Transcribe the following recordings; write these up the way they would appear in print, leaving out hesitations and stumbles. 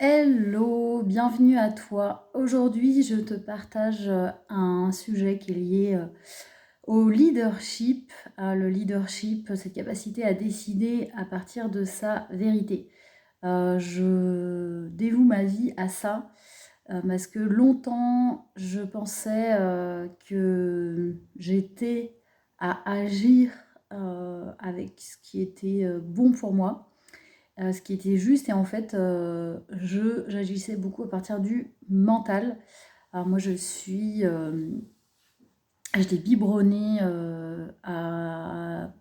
Hello, bienvenue à toi. Aujourd'hui, je te partage un sujet qui est lié au leadership. Le leadership, cette capacité à décider à partir de sa vérité. Je dévoue ma vie à ça parce que longtemps, je pensais que j'étais à agir avec ce qui était bon pour moi, ce qui était juste. Et en fait, j'agissais beaucoup à partir du mental. Alors moi, j'étais biberonnée à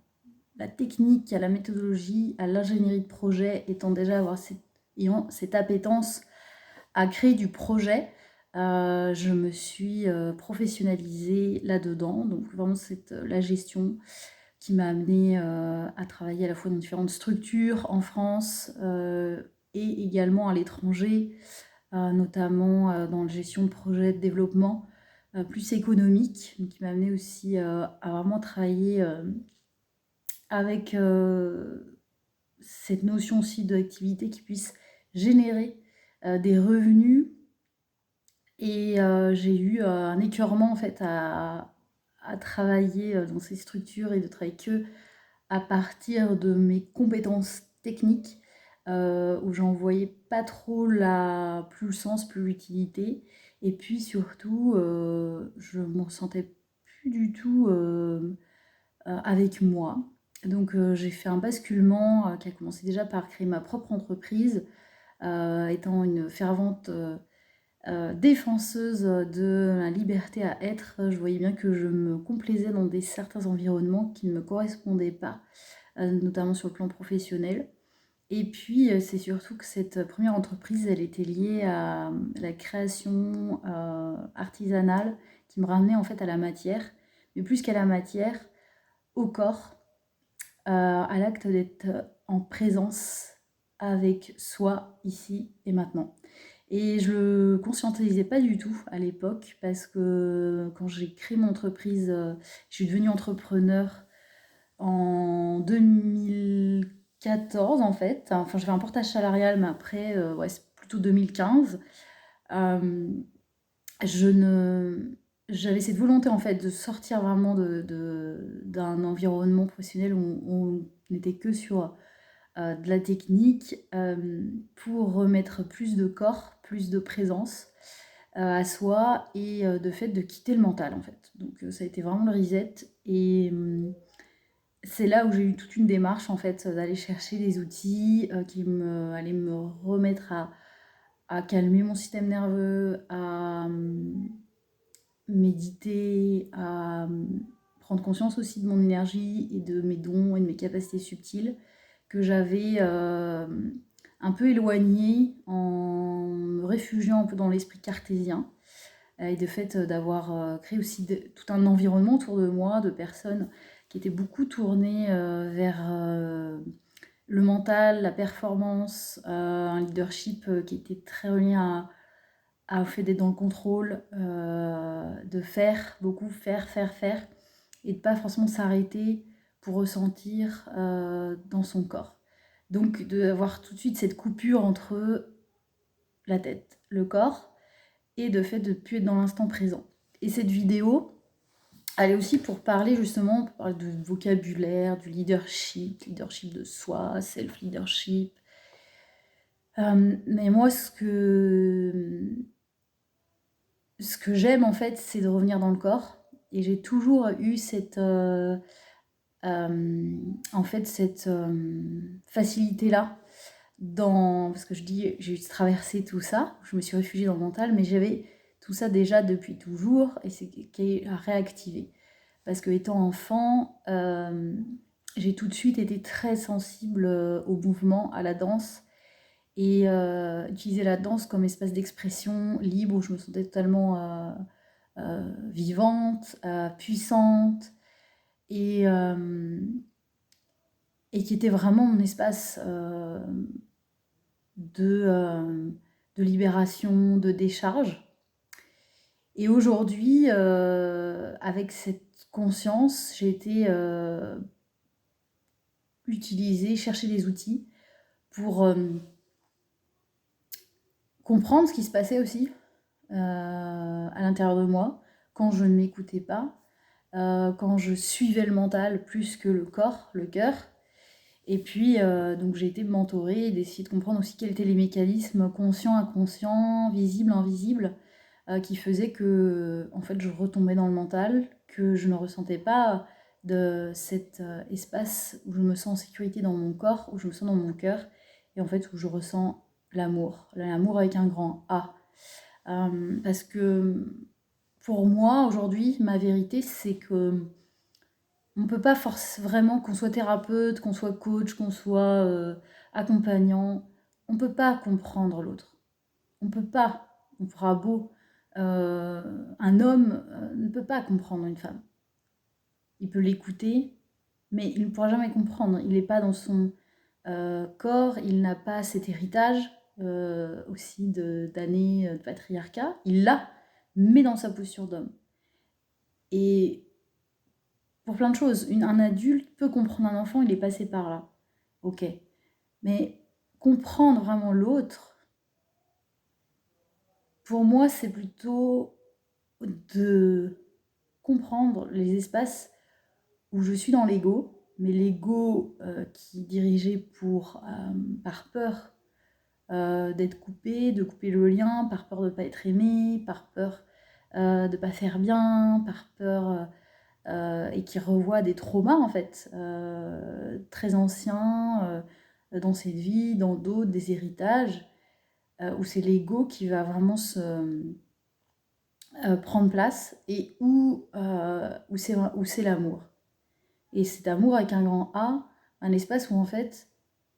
la technique, à la méthodologie, à l'ingénierie de projet, ayant cette appétence à créer du projet. Je me suis professionnalisée là-dedans, donc vraiment c'est la gestion qui m'a amenée à travailler à la fois dans différentes structures en France et également à l'étranger, notamment dans la gestion de projets de développement plus économique, donc qui m'a amenée aussi à vraiment travailler avec cette notion aussi d'activité qui puisse générer des revenus. Et j'ai eu un écœurement en fait à travailler dans ces structures et de travailler que à partir de mes compétences techniques, où j'en voyais pas trop plus le sens, plus l'utilité. Et puis surtout, je m'en sentais plus du tout avec moi. Donc j'ai fait un basculement qui a commencé déjà par créer ma propre entreprise, étant une fervente défenseuse de la liberté à être. Je voyais bien que je me complaisais dans certains environnements qui ne me correspondaient pas, notamment sur le plan professionnel. Et puis, c'est surtout que cette première entreprise, elle était liée à la création artisanale qui me ramenait en fait à la matière, mais plus qu'à la matière, au corps, à l'acte d'être en présence avec soi, ici et maintenant. Et je le conscientisais pas du tout à l'époque parce que quand j'ai créé mon entreprise, je suis devenue entrepreneur en 2014 en fait. Enfin, j'avais un portage salarial, mais après, ouais, c'est plutôt 2015. Euh, je ne... J'avais cette volonté en fait de sortir vraiment d'un environnement professionnel où on n'était que sur de la technique, pour remettre plus de corps, plus de présence à soi et de fait de quitter le mental en fait. Donc ça a été vraiment le reset et c'est là où j'ai eu toute une démarche en fait d'aller chercher des outils qui allaient me remettre à calmer mon système nerveux, à méditer, à prendre conscience aussi de mon énergie et de mes dons et de mes capacités subtiles que j'avais un peu éloigné en me réfugiant un peu dans l'esprit cartésien. Et de fait d'avoir créé aussi tout un environnement autour de moi, de personnes qui étaient beaucoup tournées vers le mental, la performance, un leadership qui était très relié au fait d'être dans le contrôle, de faire, beaucoup faire, et de pas forcément s'arrêter pour ressentir dans son corps. Donc d'avoir tout de suite cette coupure entre la tête, le corps, et de fait de ne plus être dans l'instant présent. Et cette vidéo, elle est aussi pour parler justement, pour parler de vocabulaire, du leadership, leadership de soi, self-leadership. Mais moi, ce que j'aime en fait, c'est de revenir dans le corps. Et j'ai toujours eu en fait, cette facilité-là parce que je dis, j'ai traversé tout ça, je me suis réfugiée dans le mental, mais j'avais tout ça déjà depuis toujours et c'est qui est à réactiver. Parce que étant enfant, j'ai tout de suite été très sensible au mouvement, à la danse et utiliser la danse comme espace d'expression libre où je me sentais totalement vivante, puissante et, euh, et qui était vraiment mon espace de, euh, de libération, de décharge. Et aujourd'hui, avec cette conscience, j'ai été utiliser, chercher des outils pour comprendre ce qui se passait aussi à l'intérieur de moi, quand je ne m'écoutais pas, quand je suivais le mental plus que le corps, le cœur. Et puis, donc j'ai été mentorée et d'essayer de comprendre aussi quels étaient les mécanismes conscients, inconscients, visibles, invisibles, qui faisaient que, en fait, je retombais dans le mental, que je ne ressentais pas de cet espace où je me sens en sécurité dans mon corps, où je me sens dans mon cœur, et en fait où je ressens l'amour avec un grand A. Parce que pour moi, aujourd'hui, ma vérité, c'est que on peut pas vraiment, qu'on soit thérapeute, qu'on soit coach, qu'on soit accompagnant, on peut pas comprendre l'autre. On peut pas. On fera beau. Un homme ne peut pas comprendre une femme. Il peut l'écouter, mais il ne pourra jamais comprendre. Il n'est pas dans son corps, il n'a pas cet héritage aussi d'années de patriarcat. Il l'a, mais dans sa posture d'homme. Et pour plein de choses, un adulte peut comprendre un enfant, il est passé par là. Ok. Mais comprendre vraiment l'autre, pour moi, c'est plutôt de comprendre les espaces où je suis dans l'ego, mais l'ego qui est dirigé par peur d'être coupé, de couper le lien, par peur de ne pas être aimé, par peur de ne pas faire bien, par peur et qui revoit des traumas en fait très anciens dans cette vie, dans d'autres, des héritages, où c'est l'ego qui va vraiment prendre place et où c'est l'amour. Et cet amour avec un grand A, un espace où en fait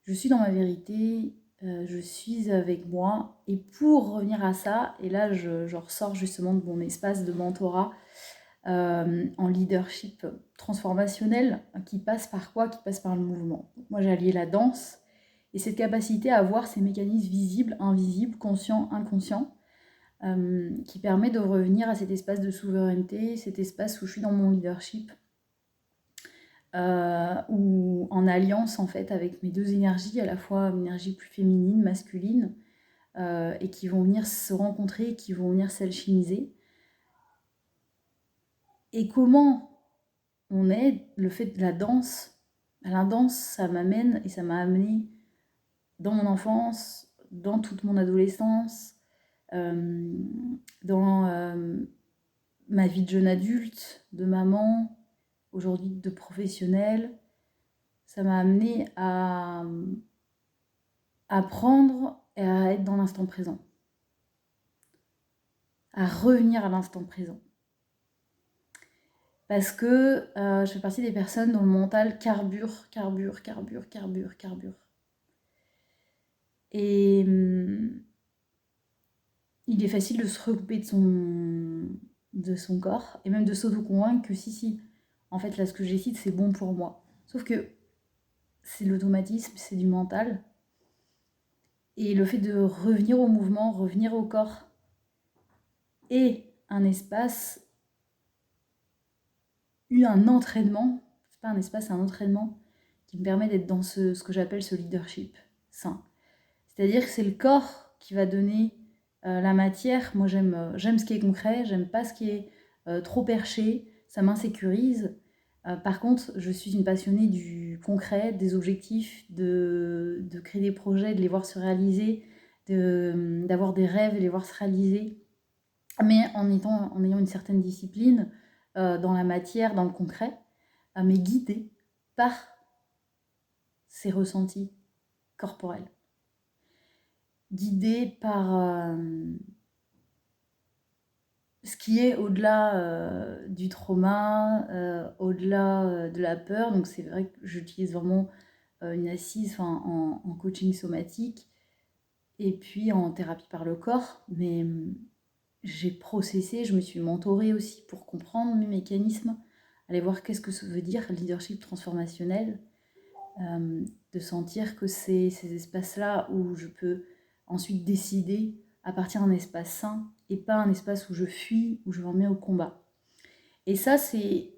je suis dans ma vérité, je suis avec moi. Et pour revenir à ça, et là je ressors justement de mon espace de mentorat en leadership transformationnel, qui passe par quoi? Qui passe par le mouvement. Moi j'ai allié la danse et cette capacité à voir ces mécanismes visibles, invisibles, conscients, inconscients, qui permet de revenir à cet espace de souveraineté, cet espace où je suis dans mon leadership, ou en alliance en fait avec mes deux énergies, à la fois une énergie plus féminine, masculine, et qui vont venir se rencontrer, qui vont venir s'alchimiser. Et comment on est, le fait de la danse ça m'amène et ça m'a amené dans mon enfance, dans toute mon adolescence, dans ma vie de jeune adulte, de maman, aujourd'hui de professionnelle. Ça m'a amené à apprendre et à être dans l'instant présent, à revenir à l'instant présent. Parce que je fais partie des personnes dont le mental carbure. Et il est facile de se recouper de son corps et même de s'auto-convaincre que si, en fait là ce que j'écite c'est bon pour moi. Sauf que c'est l'automatisme, c'est du mental. Et le fait de revenir au mouvement, revenir au corps et un espace, un entraînement, c'est pas un espace, c'est un entraînement qui me permet d'être dans ce que j'appelle ce leadership sain. C'est-à-dire que c'est le corps qui va donner la matière. Moi j'aime ce qui est concret, j'aime pas ce qui est trop perché, ça m'insécurise. Par contre, je suis une passionnée du concret, des objectifs, de créer des projets, de les voir se réaliser, d'avoir des rêves et les voir se réaliser, mais en ayant une certaine discipline dans la matière, dans le concret, mais guidée par ces ressentis corporels. Guidée par ce qui est au-delà du trauma, au-delà de la peur. Donc c'est vrai que j'utilise vraiment une assise en coaching somatique et puis en thérapie par le corps. Mais j'ai processé, je me suis mentorée aussi pour comprendre mes mécanismes, aller voir qu'est-ce que ça veut dire leadership transformationnel, de sentir que c'est ces espaces-là où je peux ensuite décider à partir d'un espace sain et pas un espace où je fuis, où je m'en mets au combat. Et ça, c'est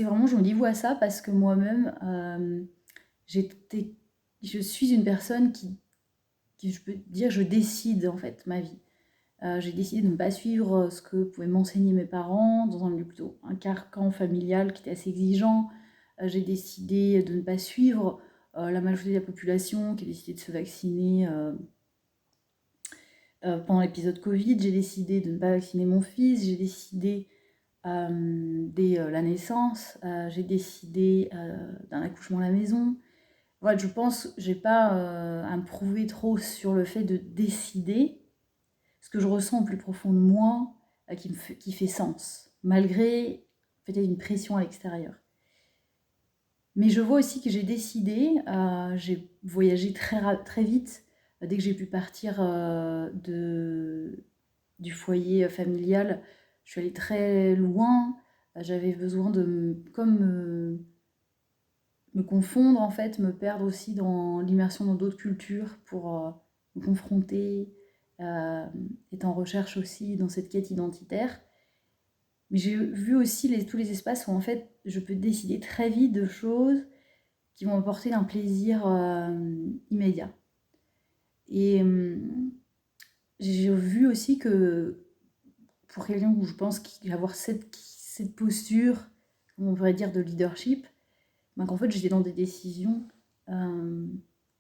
vraiment, je me dévoue à ça parce que moi-même, je suis une personne qui je peux dire, je décide en fait ma vie. J'ai décidé de ne pas suivre ce que pouvaient m'enseigner mes parents, dans un milieu plutôt un carcan familial qui était assez exigeant. J'ai décidé de ne pas suivre la majorité de la population qui a décidé de se vacciner pendant l'épisode Covid. J'ai décidé de ne pas vacciner mon fils. J'ai décidé dès la naissance. J'ai décidé d'un accouchement à la maison. Voilà, je pense que j'ai pas à me prouver trop sur le fait de décider ce que je ressens au plus profond de moi qui fait sens, malgré peut-être une pression à l'extérieur. Mais je vois aussi que j'ai décidé, j'ai voyagé très vite, dès que j'ai pu partir du foyer familial, je suis allée très loin, j'avais besoin de me confondre en fait, me perdre aussi dans l'immersion dans d'autres cultures pour me confronter, être en recherche aussi dans cette quête identitaire. Mais j'ai vu aussi tous les espaces où en fait je peux décider très vite de choses qui vont apporter un plaisir immédiat. Et j'ai vu aussi que pour quelqu'un où je pense qu'il va avoir cette posture, on pourrait dire, de leadership, ben qu'en fait j'étais dans des décisions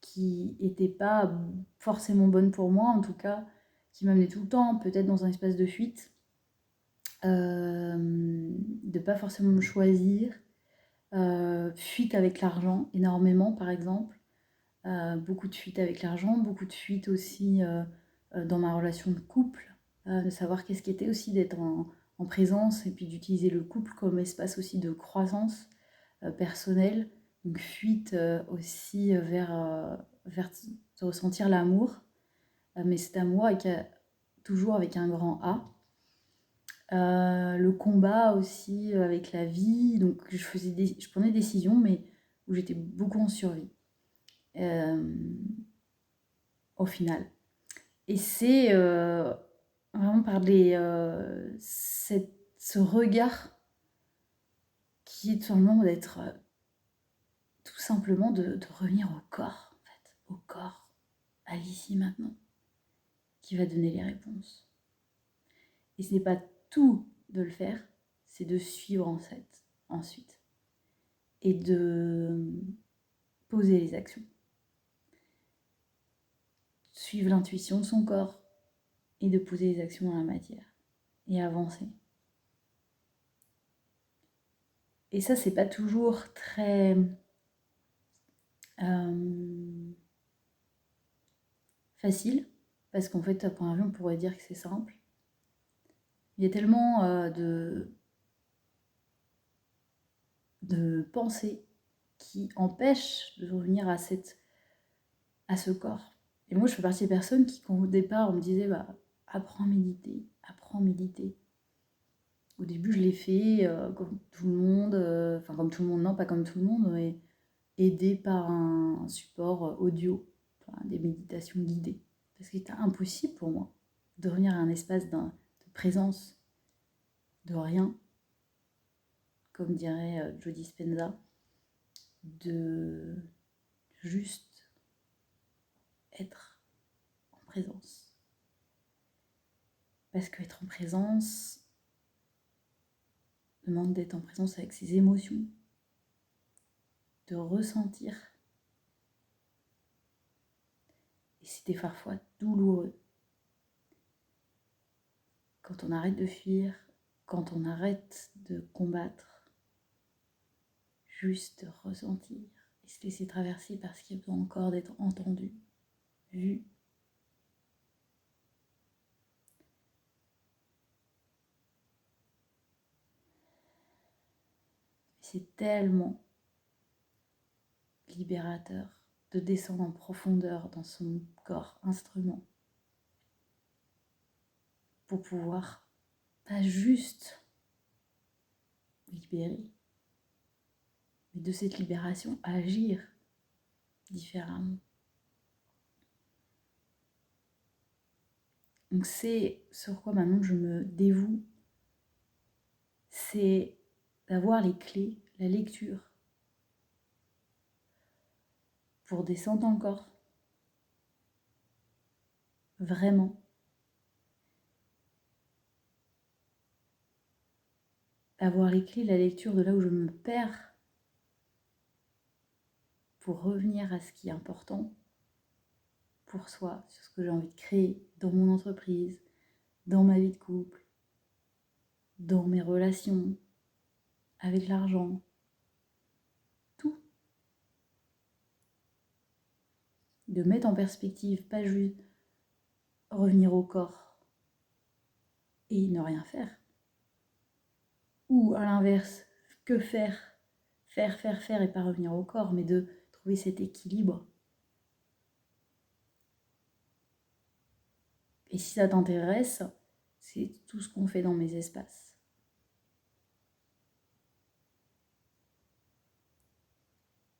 qui n'étaient pas forcément bonnes pour moi, en tout cas, qui m'amenaient tout le temps peut-être dans un espace de fuite, de pas forcément me choisir, fuite avec l'argent, énormément par exemple, beaucoup de fuite avec l'argent, beaucoup de fuite aussi dans ma relation de couple, de savoir qu'est-ce qu'était aussi d'être en présence et puis d'utiliser le couple comme espace aussi de croissance personnelle, donc fuite aussi vers de ressentir l'amour, mais cet amour toujours avec un grand A. Le combat aussi avec la vie, donc je prenais des décisions, mais où j'étais beaucoup en survie au final. Et c'est vraiment par ce regard qui est tout simplement d'être tout simplement de revenir au corps, en fait, au corps, à l'ici maintenant, qui va donner les réponses. Et ce n'est pas tout de le faire, c'est de suivre ensuite. Et de poser les actions. Suivre l'intuition de son corps et de poser les actions dans la matière. Et avancer. Et ça, c'est pas toujours très facile, parce qu'en fait, à première vue, on pourrait dire que c'est simple. Il y a tellement de pensées qui empêchent de revenir à ce corps. Et moi, je fais partie des personnes qui, quand au départ, on me disait apprends à méditer, apprends à méditer. Au début, je l'ai fait comme tout le monde, enfin comme tout le monde, non, pas comme tout le monde, mais aidé par un support audio, enfin, des méditations guidées. Parce qu'il était impossible pour moi de revenir à un espace de présence, de rien, comme dirait Joe Dispenza, de juste être en présence. Parce qu'être en présence demande d'être en présence avec ses émotions, de ressentir. Et c'était parfois douloureux. Quand on arrête de fuir, quand on arrête de combattre, juste ressentir et se laisser traverser parce qu'il y a besoin encore d'être entendu, vu. C'est tellement libérateur de descendre en profondeur dans son corps instrument pour pouvoir pas juste libérer, mais de cette libération agir différemment. Donc c'est sur quoi maintenant je me dévoue, c'est d'avoir les clés, la lecture, pour descendre dans le corps, vraiment. Avoir les clés de la lecture de là où je me perds pour revenir à ce qui est important pour soi, sur ce que j'ai envie de créer dans mon entreprise, dans ma vie de couple, dans mes relations, avec l'argent, tout. De mettre en perspective, pas juste revenir au corps et ne rien faire. Ou à l'inverse, que faire? Faire et pas revenir au corps, mais de trouver cet équilibre. Et si ça t'intéresse, c'est tout ce qu'on fait dans mes espaces.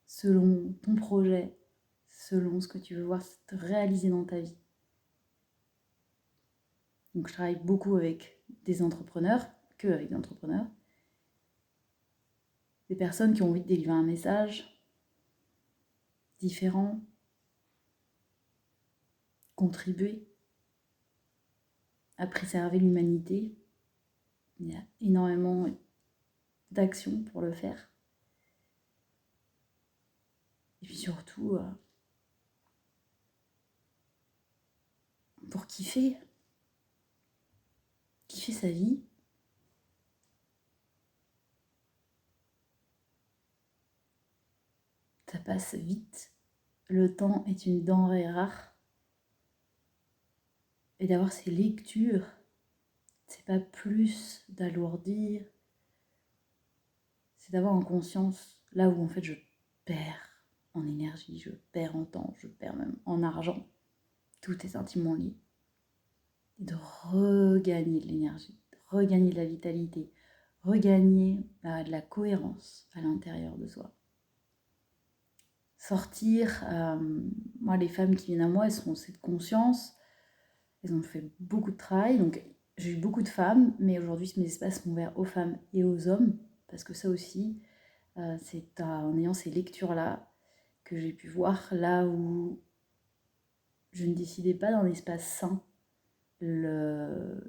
Selon ton projet, selon ce que tu veux voir te réaliser dans ta vie. Donc je travaille beaucoup avec des entrepreneurs, que avec des entrepreneurs, des personnes qui ont envie de délivrer un message différent, contribuer à préserver l'humanité. Il y a énormément d'actions pour le faire. Et puis surtout, pour kiffer sa vie. Ça passe vite. Le temps est une denrée rare. Et d'avoir ces lectures, c'est pas plus d'alourdir, c'est d'avoir en conscience là où en fait je perds en énergie, je perds en temps, je perds même en argent. Tout est intimement lié. Et de regagner de l'énergie, de regagner de la vitalité, regagner de la cohérence à l'intérieur de soi. Sortir, moi les femmes qui viennent à moi, elles ont cette conscience, elles ont fait beaucoup de travail, donc j'ai eu beaucoup de femmes, mais aujourd'hui mes espaces sont ouverts aux femmes et aux hommes, parce que ça aussi, c'est en ayant ces lectures-là que j'ai pu voir là où je ne décidais pas d'un espace sain,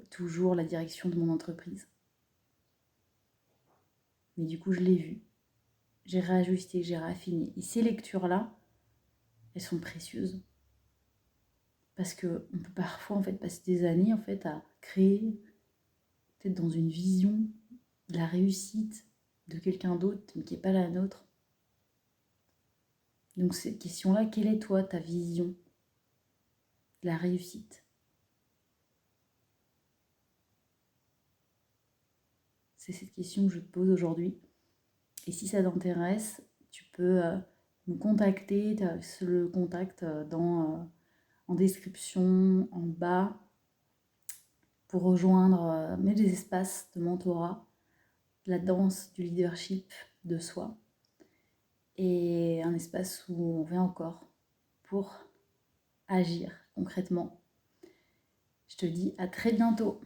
toujours la direction de mon entreprise. Mais du coup, je l'ai vu, j'ai réajusté, j'ai raffiné. Et ces lectures-là, elles sont précieuses. Parce qu'on peut parfois en fait passer des années en fait à créer, peut-être dans une vision de la réussite de quelqu'un d'autre, mais qui n'est pas la nôtre. Donc cette question-là, quelle est toi ta vision de la réussite? C'est cette question que je te pose aujourd'hui. Et si ça t'intéresse, tu peux me contacter. Tu as le contact en description, en bas, pour rejoindre mes espaces de mentorat, la danse du leadership de soi, et un espace où on vient encore pour agir concrètement. Je te dis à très bientôt.